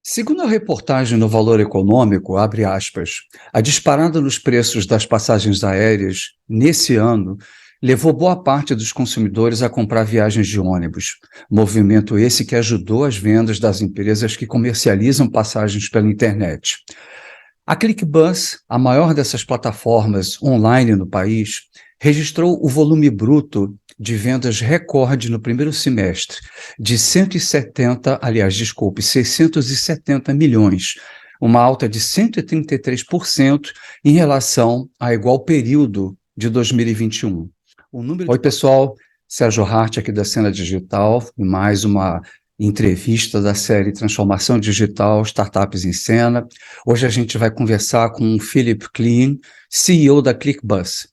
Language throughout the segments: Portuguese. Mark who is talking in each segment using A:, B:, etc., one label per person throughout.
A: Segundo a reportagem no Valor Econômico, abre aspas, a disparada nos preços das passagens aéreas nesse ano levou boa parte dos consumidores a comprar viagens de ônibus. Movimento esse que ajudou as vendas das empresas que comercializam passagens pela internet. A ClickBus, a maior dessas plataformas online no país, registrou o volume bruto de vendas recorde no primeiro semestre, de 670 milhões, uma alta de 133% em relação a igual período de 2021. Oi, pessoal, Sérgio Hart aqui da Cena Digital, e mais uma entrevista da série Transformação Digital, Startups em Cena. Hoje a gente vai conversar com o Philip Klein, CEO da ClickBus.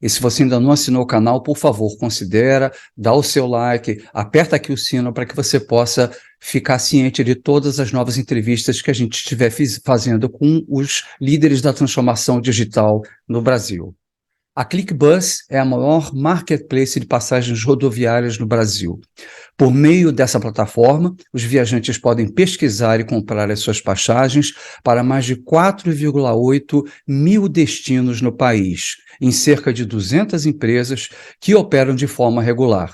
A: E se você ainda não assinou o canal, por favor, considera, dá o seu like, aperta aqui o sino para que você possa ficar ciente de todas as novas entrevistas que a gente estiver fazendo com os líderes da transformação digital no Brasil. A ClickBus é a maior marketplace de passagens rodoviárias no Brasil. Por meio dessa plataforma, os viajantes podem pesquisar e comprar as suas passagens para mais de 4,8 mil destinos no país, em cerca de 200 empresas que operam de forma regular.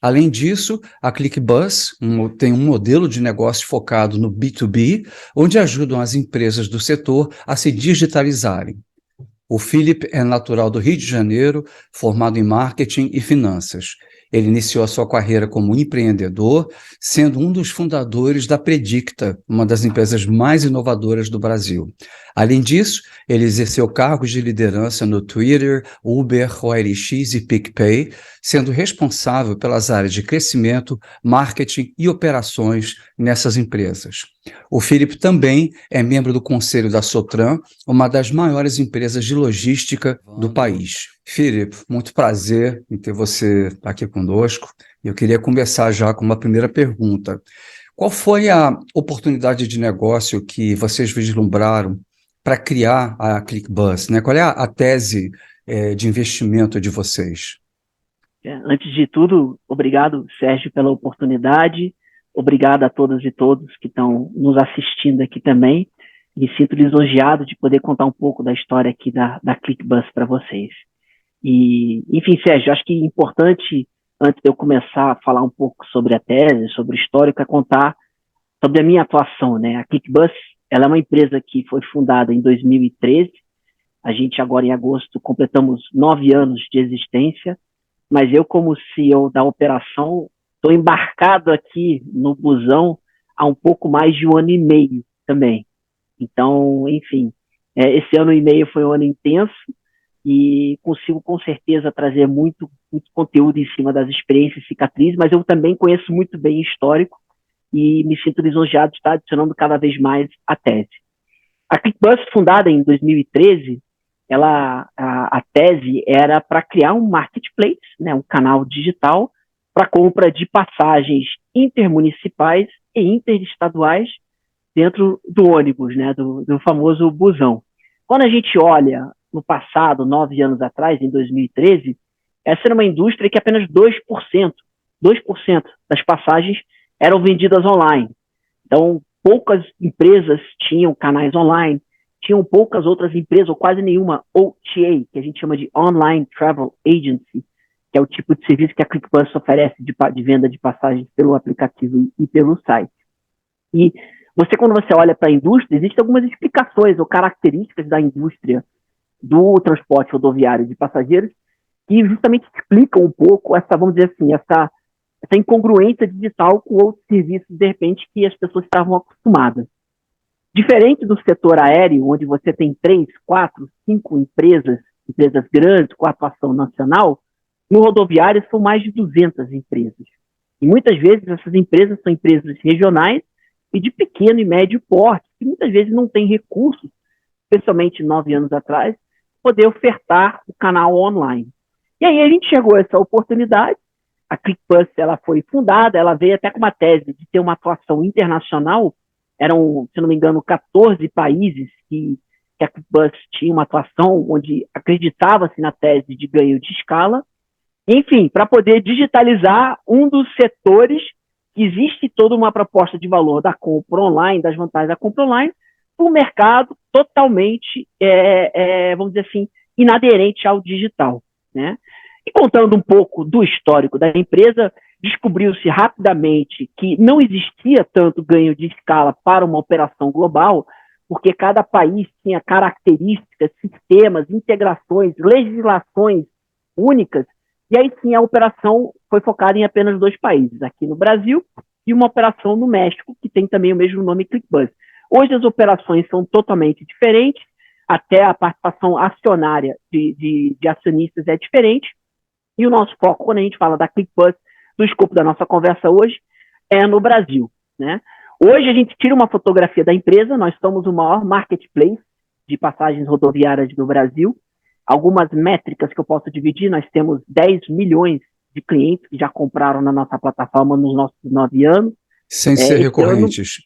A: Além disso, a ClickBus tem um modelo de negócio focado no B2B, onde ajudam as empresas do setor a se digitalizarem. O Philip é natural do Rio de Janeiro, formado em marketing e finanças. Ele iniciou a sua carreira como empreendedor, sendo um dos fundadores da Predicta, uma das empresas mais inovadoras do Brasil. Além disso, ele exerceu cargos de liderança no Twitter, Uber, OLX e PicPay, sendo responsável pelas áreas de crescimento, marketing e operações nessas empresas. O Philip também é membro do conselho da Sotran, uma das maiores empresas de logística do país. Philip, muito prazer em ter você aqui conosco. Eu queria começar já com uma primeira pergunta. Qual foi a oportunidade de negócio que vocês vislumbraram para criar a ClickBus, né? Qual é a tese de investimento de vocês?
B: Antes de tudo, obrigado, Sérgio, pela oportunidade. Obrigado a todas e todos que estão nos assistindo aqui também. Me sinto lisonjeado de poder contar um pouco da história aqui da ClickBus para vocês. E, enfim, Sérgio, acho que é importante, antes de eu começar a falar um pouco sobre a tese, sobre o histórico, é contar sobre a minha atuação, né? A ClickBus, ela é uma empresa que foi fundada em 2013. A gente agora, em agosto, completamos 9 anos de existência, mas eu, como CEO da operação, estou embarcado aqui no busão há um pouco mais de 1 ano e meio também. Então, enfim, esse 1 ano e meio foi um ano intenso e consigo com certeza trazer muito conteúdo em cima das experiências cicatrizes, mas eu também conheço muito bem o histórico e me sinto lisonjeado de estar adicionando cada vez mais a tese. A ClickBus, fundada em 2013, a tese era para criar um marketplace, né, um canal digital para compra de passagens intermunicipais e interestaduais dentro do ônibus, né, do famoso busão. Quando a gente olha no passado, 9 anos atrás, em 2013, essa era uma indústria que apenas 2% das passagens eram vendidas online. Então, poucas empresas tinham canais online, tinham poucas outras empresas, ou quase nenhuma OTA, que a gente chama de Online Travel Agency, que é o tipo de serviço que a ClickBus oferece de venda de passagens pelo aplicativo e pelo site. E quando você olha para a indústria, existem algumas explicações ou características da indústria do transporte rodoviário de passageiros que justamente explicam um pouco essa, vamos dizer assim, essa incongruência digital com outros serviços, de repente, que as pessoas estavam acostumadas. Diferente do setor aéreo, onde você tem 3, 4, 5 empresas grandes com atuação nacional, no rodoviário são mais de 200 empresas. E muitas vezes essas empresas são empresas regionais e de pequeno e médio porte, que muitas vezes não têm recursos, especialmente 9 anos atrás, poder ofertar o canal online. E aí a gente chegou a essa oportunidade. A ClickBus, ela foi fundada, ela veio até com uma tese de ter uma atuação internacional. Eram, se não me engano, 14 países que que a ClickBus tinha uma atuação onde acreditava-se na tese de ganho de escala, enfim, para poder digitalizar um dos setores que existe toda uma proposta de valor da compra online, das vantagens da compra online, para um mercado totalmente, vamos dizer assim, inaderente ao digital, né? E contando um pouco do histórico da empresa, descobriu-se rapidamente que não existia tanto ganho de escala para uma operação global, porque cada país tinha características, sistemas, integrações, legislações únicas, e aí sim a operação foi focada em apenas 2 países, aqui no Brasil e uma operação no México, que tem também o mesmo nome, ClickBus. Hoje as operações são totalmente diferentes, até a participação acionária de acionistas é diferente, e o nosso foco, quando a gente fala da ClickBus, do escopo da nossa conversa hoje, é no Brasil, né? Hoje a gente tira uma fotografia da empresa, nós somos o maior marketplace de passagens rodoviárias do Brasil. Algumas métricas que eu posso dividir, nós temos 10 milhões de clientes que já compraram na nossa plataforma nos nossos 9 anos.
A: Sem ser recorrentes.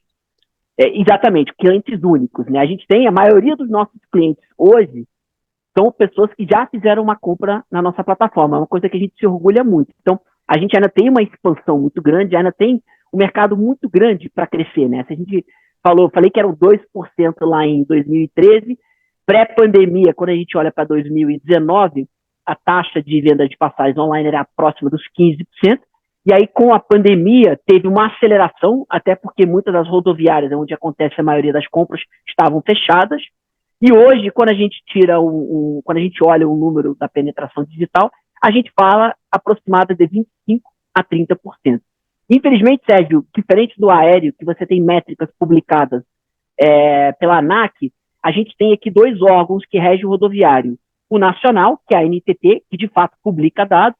B: Exatamente, clientes únicos, né? A maioria dos nossos clientes hoje são pessoas que já fizeram uma compra na nossa plataforma, é uma coisa que a gente se orgulha muito. Então, a gente ainda tem uma expansão muito grande, ainda tem um mercado muito grande para crescer, né? Se a gente falei que eram 2% lá em 2013, pré-pandemia, quando a gente olha para 2019, a taxa de venda de passagens online era próxima dos 15%, e aí com a pandemia teve uma aceleração, até porque muitas das rodoviárias onde acontece a maioria das compras estavam fechadas, e hoje, quando a gente quando a gente olha o número da penetração digital, a gente fala aproximada de 25% a 30%. Infelizmente, Sérgio, diferente do aéreo, que você tem métricas publicadas pela ANAC, a gente tem aqui 2 órgãos que regem o rodoviário. O nacional, que é a NTT, que de fato publica dados,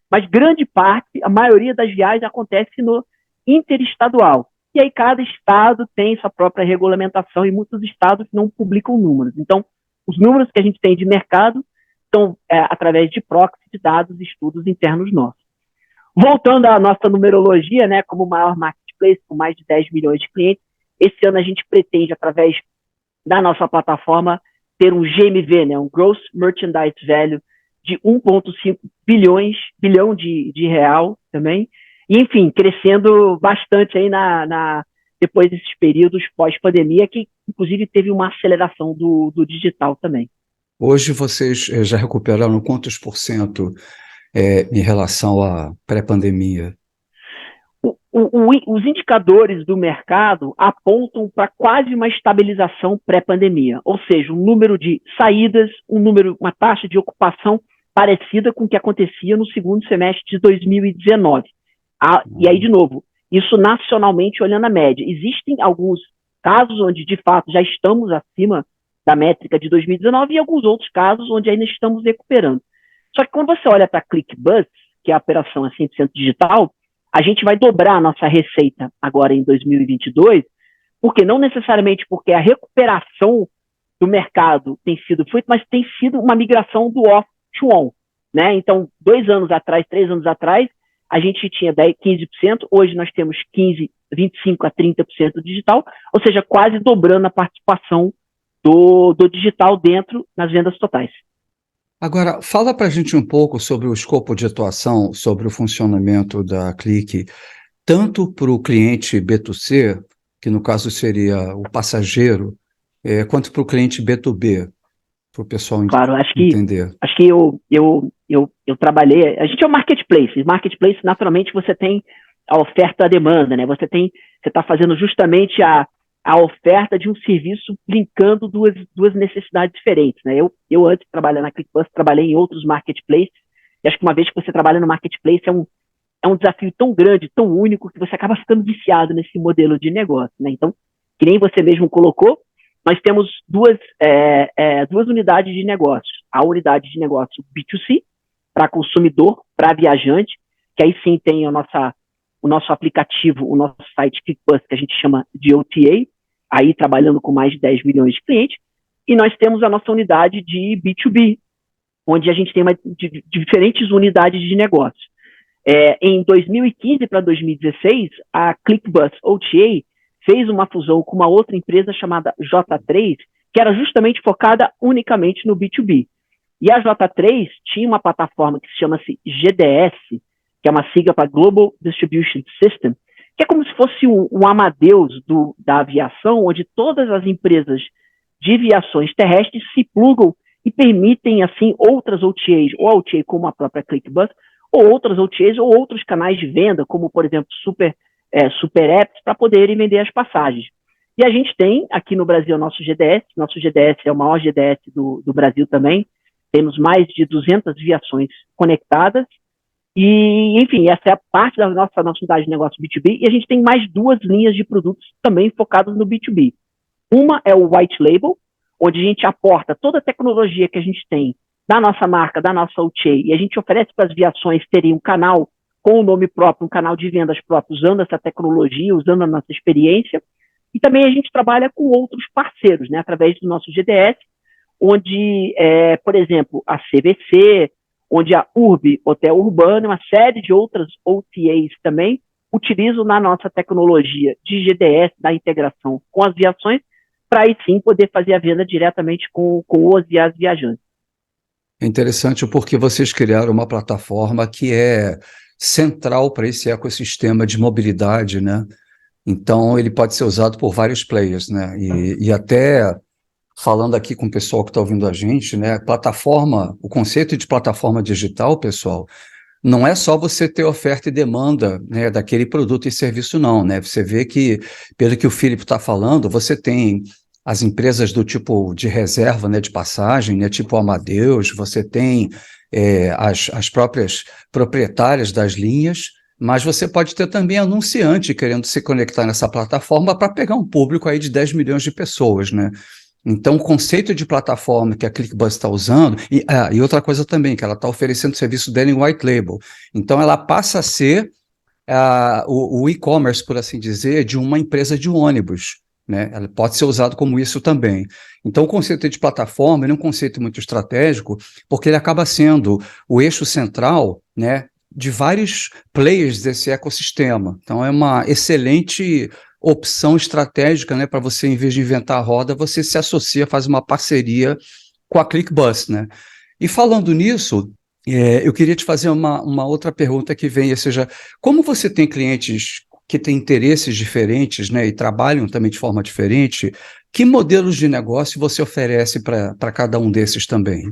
B: mas grande parte, a maioria das viagens acontece no interestadual. E aí cada estado tem sua própria regulamentação e muitos estados não publicam números. Então, os números que a gente tem de mercado são através de proxy de dados e estudos internos nossos. Voltando à nossa numerologia, né, como o maior marketplace, com mais de 10 milhões de clientes, esse ano a gente pretende, através da nossa plataforma, ter um GMV, né, um Gross Merchandise Value, de 1,5 bilhão de real também, e, enfim, crescendo bastante aí depois desses períodos pós-pandemia, que inclusive teve uma aceleração do digital também.
A: Hoje vocês já recuperaram quantos por cento em relação à pré-pandemia?
B: Os indicadores do mercado apontam para quase uma estabilização pré-pandemia, ou seja, um número de saídas, uma taxa de ocupação parecida com o que acontecia no segundo semestre de 2019. E aí, de novo, isso nacionalmente olhando a média. Existem alguns casos onde, de fato, já estamos acima da métrica de 2019 e alguns outros casos onde ainda estamos recuperando. Só que quando você olha para a ClickBus, que é a operação 100% digital, a gente vai dobrar a nossa receita agora em 2022, porque não necessariamente porque a recuperação do mercado tem sido feita, mas tem sido uma migração do off to on, né? Então, 2 anos atrás, 3 anos atrás, a gente tinha 15%, hoje nós temos 25% a 30% digital, ou seja, quase dobrando a participação do digital dentro nas vendas totais.
A: Agora, fala para a gente um pouco sobre o escopo de atuação, sobre o funcionamento da Click, tanto para o cliente B2C, que no caso seria o passageiro, quanto para o cliente B2B, para o pessoal entender.
B: Acho que eu trabalhei, a gente é um marketplace. Marketplace, naturalmente, você tem a oferta e a demanda, né? Você está fazendo justamente a oferta de um serviço linkando duas necessidades diferentes, né? Eu antes de trabalhar na ClickBus, trabalhei em outros marketplaces, e acho que uma vez que você trabalha no marketplace é um desafio tão grande, tão único, que você acaba ficando viciado nesse modelo de negócio, né? Então, que nem você mesmo colocou, nós temos duas unidades de negócio. A unidade de negócio B2C, para consumidor, para viajante, que aí sim tem o nosso aplicativo, o nosso site ClickBus, que a gente chama de OTA, aí trabalhando com mais de 10 milhões de clientes, e nós temos a nossa unidade de B2B, onde a gente tem diferentes unidades de negócio. Em 2015 para 2016, a ClickBus OTA fez uma fusão com uma outra empresa chamada J3, que era justamente focada unicamente no B2B. E a J3 tinha uma plataforma que se chama-se GDS, que é uma sigla para Global Distribution System, que é como se fosse um Amadeus da aviação, onde todas as empresas de viações terrestres se plugam e permitem, assim, outras OTAs, ou a OTA como a própria ClickBus, ou outras OTAs, ou outros canais de venda, como, por exemplo, super apps, para poderem vender as passagens. E a gente tem aqui no Brasil nosso GDS é o maior GDS do Brasil também, temos mais de 200 viações conectadas, e, enfim, essa é a parte da nossa unidade de negócio B2B, e a gente tem mais 2 linhas de produtos também focados no B2B. Uma é o White Label, onde a gente aporta toda a tecnologia que a gente tem da nossa marca, da nossa OTA, e a gente oferece para as viações terem um canal com o nome próprio, um canal de vendas próprio, usando essa tecnologia, usando a nossa experiência. E também a gente trabalha com outros parceiros, né, através do nosso GDS, onde, por exemplo, a CVC, onde a URB, Hotel Urbano, uma série de outras OTAs também, utilizam na nossa tecnologia de GDS, da integração com as viações, para aí sim poder fazer a venda diretamente com os e as viajantes.
A: É interessante porque vocês criaram uma plataforma que é central para esse ecossistema de mobilidade, né? Então, ele pode ser usado por vários players, né? E até falando aqui com o pessoal que está ouvindo a gente, né? Plataforma, o conceito de plataforma digital, pessoal, não é só você ter oferta e demanda, né, daquele produto e serviço, não, né? Você vê que, pelo que o Filipe está falando, você tem as empresas do tipo de reserva, né, de passagem, né, tipo Amadeus, você tem as próprias proprietárias das linhas, mas você pode ter também anunciante querendo se conectar nessa plataforma para pegar um público aí de 10 milhões de pessoas, né? Então, o conceito de plataforma que a ClickBus está usando, e outra coisa também, que ela está oferecendo o serviço dela em white label. Então, ela passa a ser o e-commerce, por assim dizer, de uma empresa de ônibus, né? Ela pode ser usado como isso também. Então, o conceito de plataforma é um conceito muito estratégico, porque ele acaba sendo o eixo central, né, de vários players desse ecossistema. Então, é uma excelente opção estratégica, né, para você, em vez de inventar a roda, você se associa, faz uma parceria com a ClickBus, né? E falando nisso, eu queria te fazer uma outra pergunta que vem, ou seja, como você tem clientes que têm interesses diferentes, né, e trabalham também de forma diferente, que modelos de negócio você oferece para cada um desses também?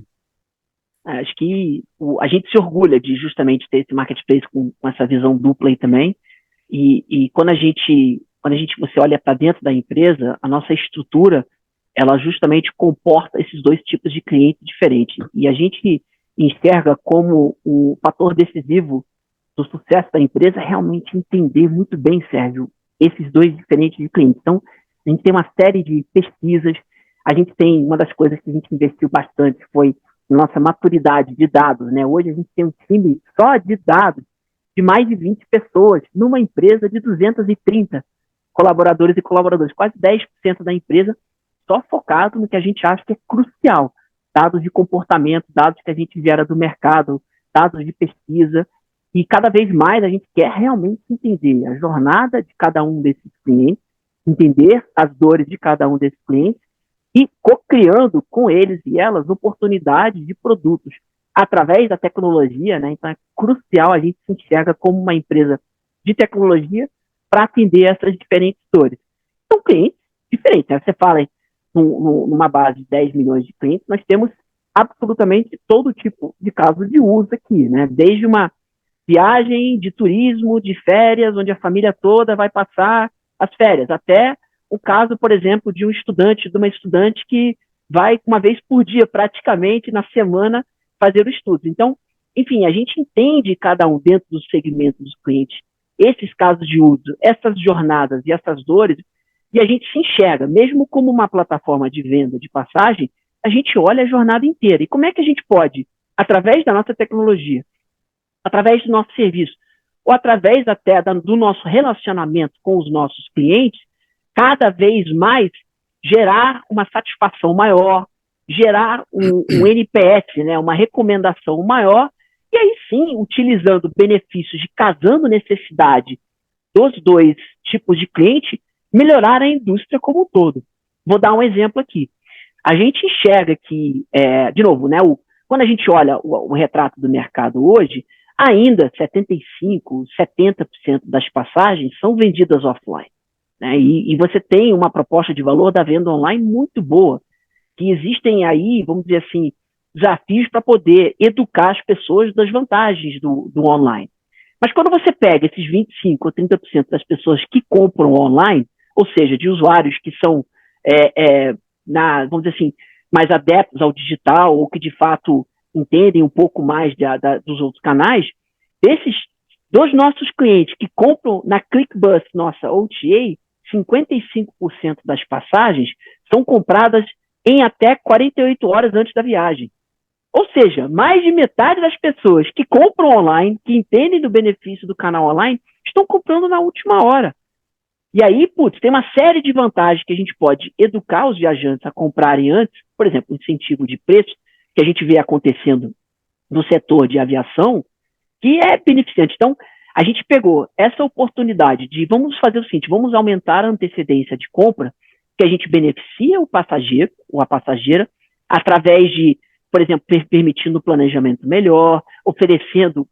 B: Acho que a gente se orgulha de justamente ter esse marketplace com essa visão dupla aí também, e quando você olha para dentro da empresa, a nossa estrutura, ela justamente comporta esses 2 tipos de clientes diferentes. E a gente enxerga como o fator decisivo do sucesso da empresa realmente entender muito bem, Sérgio, esses 2 diferentes de clientes. Então, a gente tem uma série de pesquisas, uma das coisas que a gente investiu bastante foi nossa maturidade de dados, né? Hoje a gente tem um time só de dados de mais de 20 pessoas numa empresa de 230 colaboradores e colaboradores, quase 10% da empresa só focado no que a gente acha que é crucial, dados de comportamento, dados que a gente gera do mercado, dados de pesquisa, e cada vez mais a gente quer realmente entender a jornada de cada um desses clientes, entender as dores de cada um desses clientes e co-criando com eles e elas oportunidades de produtos através da tecnologia, né? Então é crucial a gente se enxerga como uma empresa de tecnologia para atender essas diferentes dores. São clientes diferentes, né? Você fala numa base de 10 milhões de clientes, nós temos absolutamente todo tipo de caso de uso aqui, né? Desde uma viagem de turismo, de férias, onde a família toda vai passar as férias, até o caso, por exemplo, de uma estudante que vai uma vez por dia, praticamente, na semana, fazer o estudo. Então, enfim, a gente entende cada um dentro dos segmentos dos clientes, esses casos de uso, essas jornadas e essas dores, e a gente se enxerga, mesmo como uma plataforma de venda de passagem, a gente olha a jornada inteira. E como é que a gente pode, através da nossa tecnologia, através do nosso serviço, ou através até do nosso relacionamento com os nossos clientes, cada vez mais gerar uma satisfação maior, gerar um NPS, né, uma recomendação maior, e aí sim, utilizando benefícios de casando necessidade dos 2 tipos de cliente, melhorar a indústria como um todo. Vou dar um exemplo aqui. a gente enxerga que, de novo, né, quando a gente olha o retrato do mercado hoje, ainda 75%, 70% das passagens são vendidas offline. Né, e você tem uma proposta de valor da venda online muito boa, que existem aí, vamos dizer assim, desafios para poder educar as pessoas das vantagens do online. Mas quando você pega esses 25% ou 30% das pessoas que compram online, ou seja, de usuários que são, vamos dizer assim, mais adeptos ao digital, ou que de fato entendem um pouco mais dos outros canais, dos nossos clientes que compram na ClickBus, nossa OTA, 55% das passagens são compradas em até 48 horas antes da viagem. Ou seja, mais de metade das pessoas que compram online, que entendem do benefício do canal online, estão comprando na última hora. E aí, tem uma série de vantagens que a gente pode educar os viajantes a comprarem antes, por exemplo, incentivo de preço, que a gente vê acontecendo no setor de aviação, que é beneficente. Então, a gente pegou essa oportunidade de vamos fazer o seguinte, vamos aumentar a antecedência de compra, que a gente beneficia o passageiro ou a passageira, através de, por exemplo, permitindo planejamento melhor, oferecendo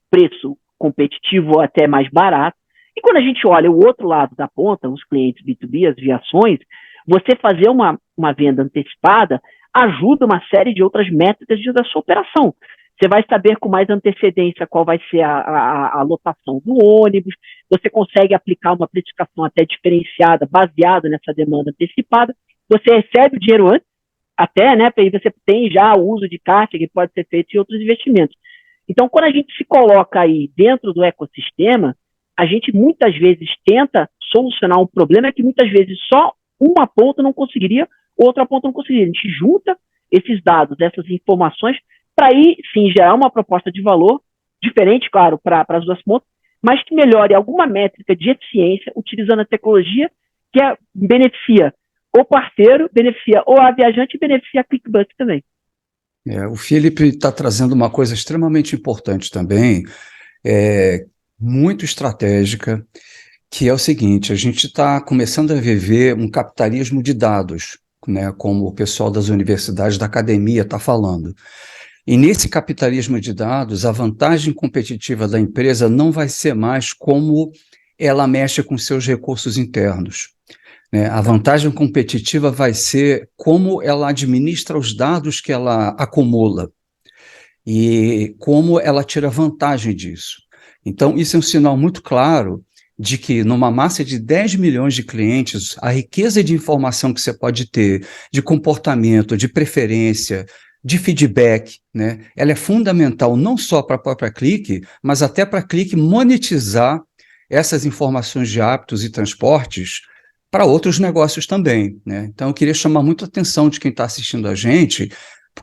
B: preço competitivo ou até mais barato. E quando a gente olha o outro lado da ponta, os clientes B2B, as viações, você fazer uma venda antecipada ajuda uma série de outras métricas da sua operação. Você vai saber com mais antecedência qual vai ser a lotação do ônibus, você consegue aplicar uma precificação até diferenciada, baseada nessa demanda antecipada, você recebe o dinheiro antes, até, né, aí você tem já o uso de caixa que pode ser feito em outros investimentos. Então, quando a gente se coloca aí dentro do ecossistema, a gente muitas vezes tenta solucionar um problema que muitas vezes só uma ponta não conseguiria, outra ponta não conseguiria. A gente junta esses dados, essas informações, para aí, sim, gerar uma proposta de valor diferente, claro, para as duas pontas, mas que melhore alguma métrica de eficiência utilizando a tecnologia que beneficia o parceiro, beneficia ou a viajante e beneficia a ClickBus também.
A: O Felipe está trazendo uma coisa extremamente importante também, muito estratégica, que é o seguinte: a gente está começando a viver um capitalismo de dados, né, como o pessoal das universidades, da academia está falando. E nesse capitalismo de dados, a vantagem competitiva da empresa não vai ser mais como ela mexe com seus recursos internos, né? A vantagem competitiva vai ser como ela administra os dados que ela acumula e como ela tira vantagem disso. Então, isso é um sinal muito claro de que numa massa de 10 milhões de clientes, a riqueza de informação que você pode ter, de comportamento, de preferência, de feedback, né, ela é fundamental não só para a própria Clique, mas até para a Clique monetizar essas informações de hábitos e transportes para outros negócios também, né? Então, eu queria chamar muito a atenção de quem está assistindo a gente,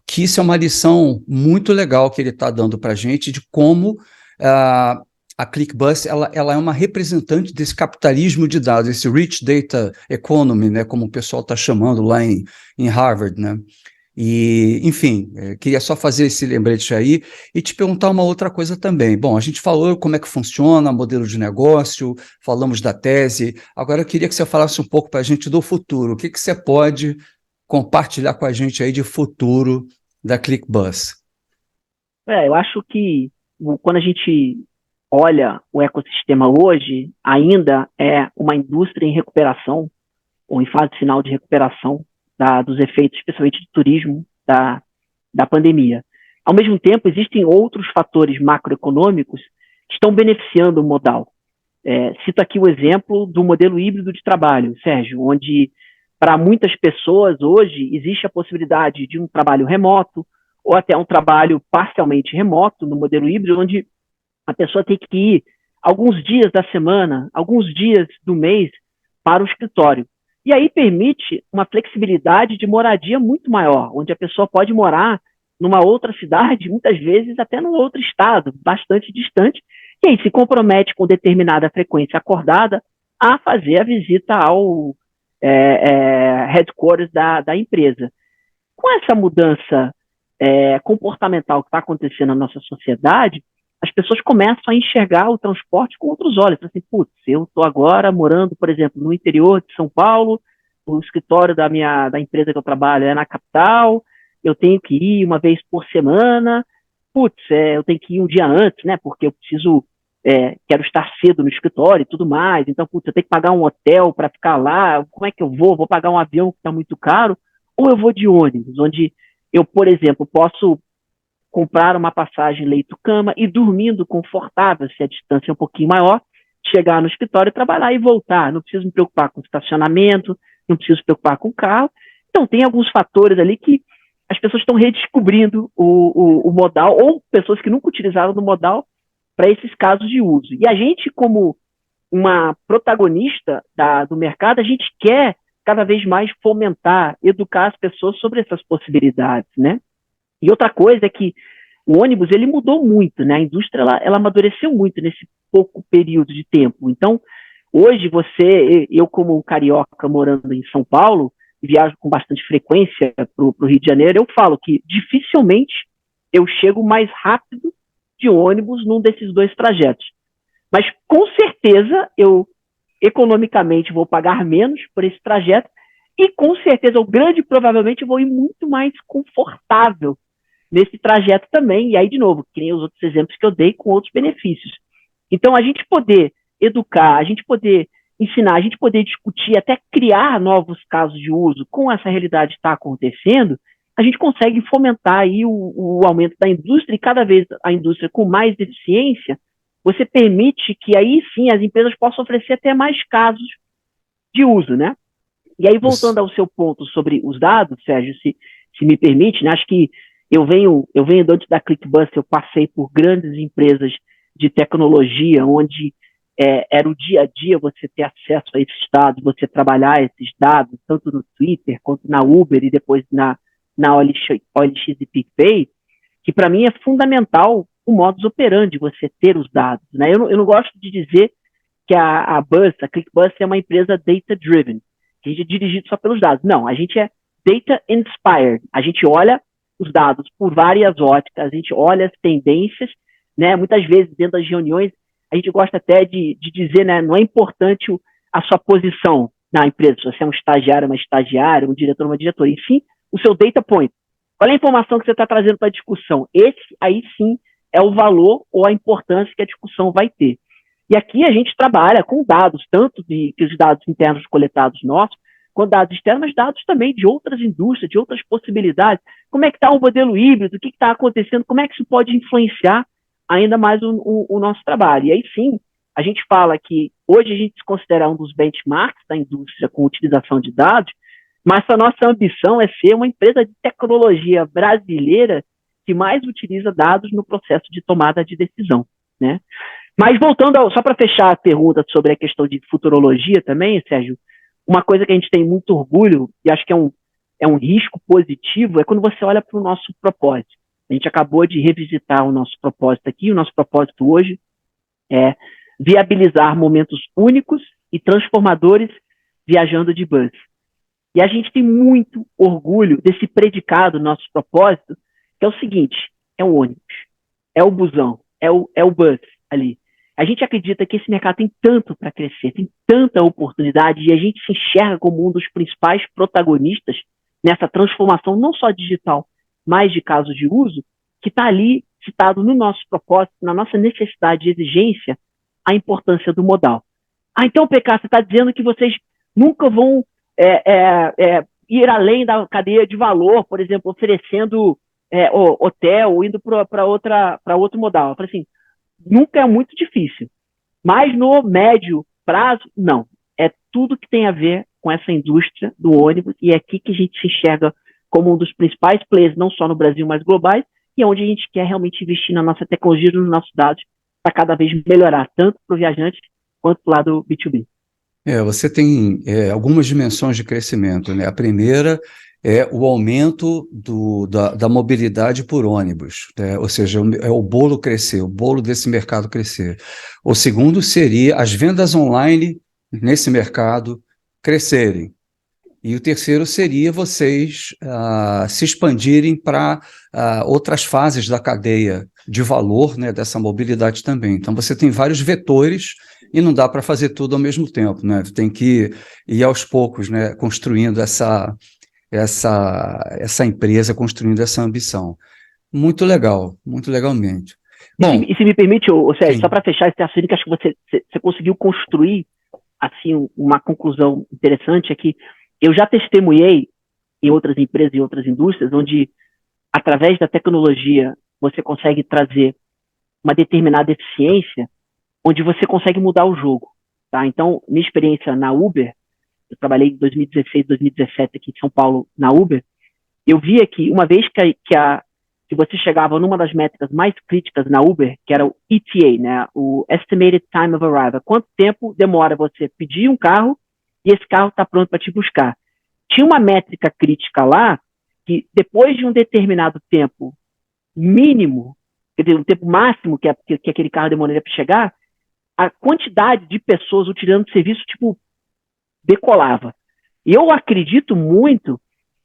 A: que isso é uma lição muito legal que ele está dando para a gente de como a ClickBus ela é uma representante desse capitalismo de dados, esse Rich Data Economy, né, como o pessoal está chamando lá em Harvard, né? E, enfim, queria só fazer esse lembrete aí e te perguntar uma outra coisa também. Bom, a gente falou como é que funciona o modelo de negócio, falamos da tese, agora eu queria que você falasse um pouco para a gente do futuro. O que você pode compartilhar com a gente aí de futuro da ClickBus?
B: Eu acho que quando a gente olha o ecossistema hoje, ainda é uma indústria em recuperação, ou em fase final de recuperação dos efeitos, especialmente do turismo, da pandemia. Ao mesmo tempo, existem outros fatores macroeconômicos que estão beneficiando o modal. Cito aqui o exemplo do modelo híbrido de trabalho, Sérgio, onde para muitas pessoas hoje existe a possibilidade de um trabalho remoto ou até um trabalho parcialmente remoto no modelo híbrido, onde a pessoa tem que ir alguns dias da semana, alguns dias do mês para o escritório. E aí permite uma flexibilidade de moradia muito maior, onde a pessoa pode morar numa outra cidade, muitas vezes até num outro estado, bastante distante, e aí se compromete com determinada frequência acordada a fazer a visita ao headquarters da empresa. Com essa mudança comportamental que está acontecendo na nossa sociedade, as pessoas começam a enxergar o transporte com outros olhos. Assim, putz, eu estou agora morando, por exemplo, no interior de São Paulo, o escritório da empresa que eu trabalho é na capital, eu tenho que ir uma vez por semana, eu tenho que ir um dia antes, né, porque eu quero estar cedo no escritório e tudo mais, então, eu tenho que pagar um hotel para ficar lá, como é que eu vou? Vou pagar um avião que está muito caro, ou eu vou de ônibus, onde eu, por exemplo, posso comprar uma passagem leito-cama e dormindo confortável, se a distância é um pouquinho maior, chegar no escritório, trabalhar e voltar. Não preciso me preocupar com estacionamento, não preciso me preocupar com carro. Então, tem alguns fatores ali que as pessoas estão redescobrindo o modal, ou pessoas que nunca utilizaram o modal para esses casos de uso. E a gente, como uma protagonista do mercado, a gente quer cada vez mais fomentar, educar as pessoas sobre essas possibilidades, né? E outra coisa é que o ônibus, ele mudou muito, né? A indústria, ela amadureceu muito nesse pouco período de tempo. Então, hoje eu como carioca morando em São Paulo, viajo com bastante frequência para o Rio de Janeiro, eu falo que dificilmente eu chego mais rápido de ônibus num desses dois trajetos. Mas, com certeza, eu economicamente vou pagar menos por esse trajeto e, com certeza, ou grande provavelmente, eu vou ir muito mais confortável nesse trajeto também. E aí, de novo, que nem os outros exemplos que eu dei com outros benefícios. Então, a gente poder educar, a gente poder ensinar, a gente poder discutir, até criar novos casos de uso com essa realidade que está acontecendo, a gente consegue fomentar aí o aumento da indústria e cada vez a indústria com mais eficiência, você permite que aí sim as empresas possam oferecer até mais casos de uso, né? E aí, voltando ao seu ponto sobre os dados, Sérgio, se me permite, né, acho que eu venho antes da ClickBus, eu passei por grandes empresas de tecnologia, onde era o dia a dia você ter acesso a esses dados, você trabalhar esses dados, tanto no Twitter, quanto na Uber e depois na OLX e PicPay, que para mim é fundamental o modus operandi, você ter os dados, né? Eu não gosto de dizer que a ClickBus é uma empresa data-driven, que a gente é dirigido só pelos dados. Não, a gente é data-inspired. A gente olha os dados por várias óticas, a gente olha as tendências, né? Muitas vezes, dentro das reuniões, a gente gosta até de dizer, né? Não é importante a sua posição na empresa, se você é um estagiário, uma estagiária, um diretor, uma diretora, enfim, o seu data point. Qual é a informação que você está trazendo para a discussão? Esse, aí sim, é o valor ou a importância que a discussão vai ter. E aqui a gente trabalha com dados, tanto que os dados internos coletados nossos, quanto dados externos, mas dados também de outras indústrias, de outras possibilidades. Como é que está o modelo híbrido? O que está acontecendo? Como é que isso pode influenciar ainda mais o nosso trabalho? E aí sim, a gente fala que hoje a gente se considera um dos benchmarks da indústria com utilização de dados, mas a nossa ambição é ser uma empresa de tecnologia brasileira que mais utiliza dados no processo de tomada de decisão, né? Mas voltando, só para fechar a pergunta sobre a questão de futurologia também, Sérgio, uma coisa que a gente tem muito orgulho, e acho que é um risco positivo, é quando você olha para o nosso propósito. A gente acabou de revisitar o nosso propósito aqui, o nosso propósito hoje é viabilizar momentos únicos e transformadores viajando de bus. E a gente tem muito orgulho desse predicado, nosso propósito, que é o seguinte, é o ônibus, é o busão, é o bus ali. A gente acredita que esse mercado tem tanto para crescer, tem tanta oportunidade, e a gente se enxerga como um dos principais protagonistas nessa transformação, não só digital, mas de casos de uso, que está ali citado no nosso propósito, na nossa necessidade de exigência, a importância do modal. Então, PK, você está dizendo que vocês nunca vão ir além da cadeia de valor, por exemplo, oferecendo hotel, indo para outro modal. Eu falei assim, nunca é muito difícil. Mas no médio prazo, não. É tudo que tem a ver com essa indústria do ônibus, e é aqui que a gente se enxerga como um dos principais players, não só no Brasil, mas globais, e é onde a gente quer realmente investir na nossa tecnologia, nos nossos dados, para cada vez melhorar, tanto para o viajante quanto para o lado B2B.
A: Você tem algumas dimensões de crescimento, né? A primeira é o aumento da mobilidade por ônibus, né? Ou seja, é o bolo crescer, o bolo desse mercado crescer. O segundo seria as vendas online nesse mercado crescerem. E o terceiro seria vocês se expandirem para outras fases da cadeia de valor, né, dessa mobilidade também. Então, você tem vários vetores e não dá para fazer tudo ao mesmo tempo, né? Tem que ir aos poucos, né, construindo essa empresa, construindo essa ambição. Muito legal, muito legalmente. Bom,
B: e se me permite, Sérgio,
A: sim.
B: só para fechar esse assunto, que acho que você conseguiu construir assim uma conclusão interessante, é que eu já testemunhei em outras empresas e outras indústrias, onde através da tecnologia você consegue trazer uma determinada eficiência, onde você consegue mudar o jogo, tá? Então, minha experiência na Uber, eu trabalhei em 2016, 2017 aqui em São Paulo na Uber, eu via que uma vez que você chegava numa das métricas mais críticas na Uber, que era o ETA, né, o Estimated Time of Arrival, quanto tempo demora você pedir um carro e esse carro está pronto para te buscar. Tinha uma métrica crítica lá que depois de um determinado tempo mínimo, quer dizer, um tempo máximo que aquele carro demoraria para chegar, a quantidade de pessoas utilizando o serviço, tipo, decolava. E eu acredito muito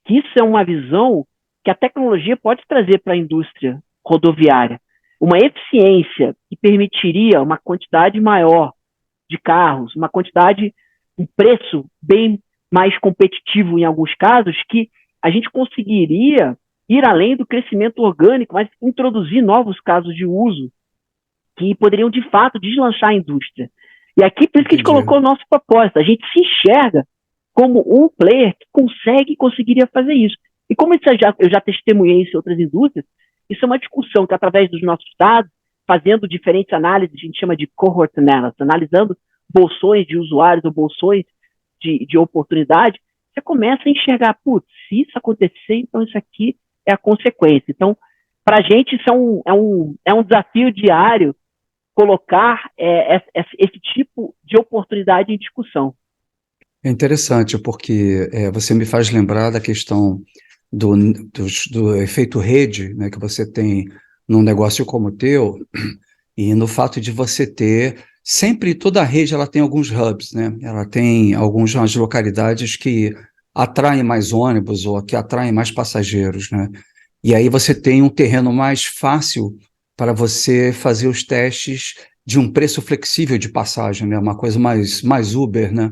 B: que isso é uma visão que a tecnologia pode trazer para a indústria rodoviária. Uma eficiência que permitiria uma quantidade maior de carros, um preço bem mais competitivo em alguns casos, que a gente conseguiria ir além do crescimento orgânico, mas introduzir novos casos de uso que poderiam, de fato, deslanchar a indústria. E aqui, por isso que a gente colocou o nosso propósito. A gente se enxerga como um player que conseguiria fazer isso. E como eu já testemunhei isso em outras indústrias, isso é uma discussão que, através dos nossos dados, fazendo diferentes análises, a gente chama de cohort analysis, analisando bolsões de usuários ou bolsões de oportunidade, você começa a enxergar, putz, se isso acontecer, então isso aqui é a consequência. Então, para a gente, isso é um desafio diário colocar esse tipo de oportunidade em discussão.
A: É interessante, porque você me faz lembrar da questão do efeito rede, né, que você tem num negócio como o teu, e no fato de você ter, sempre toda a rede ela tem alguns hubs, né? Ela tem algumas localidades que atraem mais ônibus ou que atraem mais passageiros, né? E aí você tem um terreno mais fácil para você fazer os testes de um preço flexível de passagem, né? Uma coisa mais Uber, né?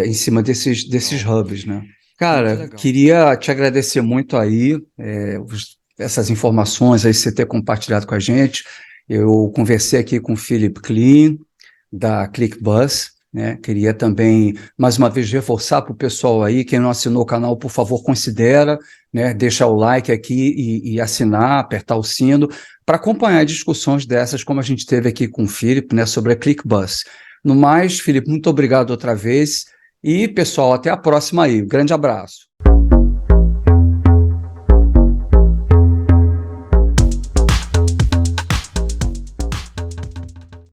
A: Em cima desses hubs, né? Cara, queria te agradecer muito aí, essas informações aí, você ter compartilhado com a gente. Eu conversei aqui com o Philip Kleen, da ClickBus, né? Queria também, mais uma vez, reforçar para o pessoal aí, quem não assinou o canal, por favor, considera, né? Deixar o like aqui e assinar, apertar o sino, para acompanhar discussões dessas, como a gente teve aqui com o Philip, né? Sobre a ClickBus. No mais, Felipe, muito obrigado outra vez. E, pessoal, até a próxima aí. Um grande abraço.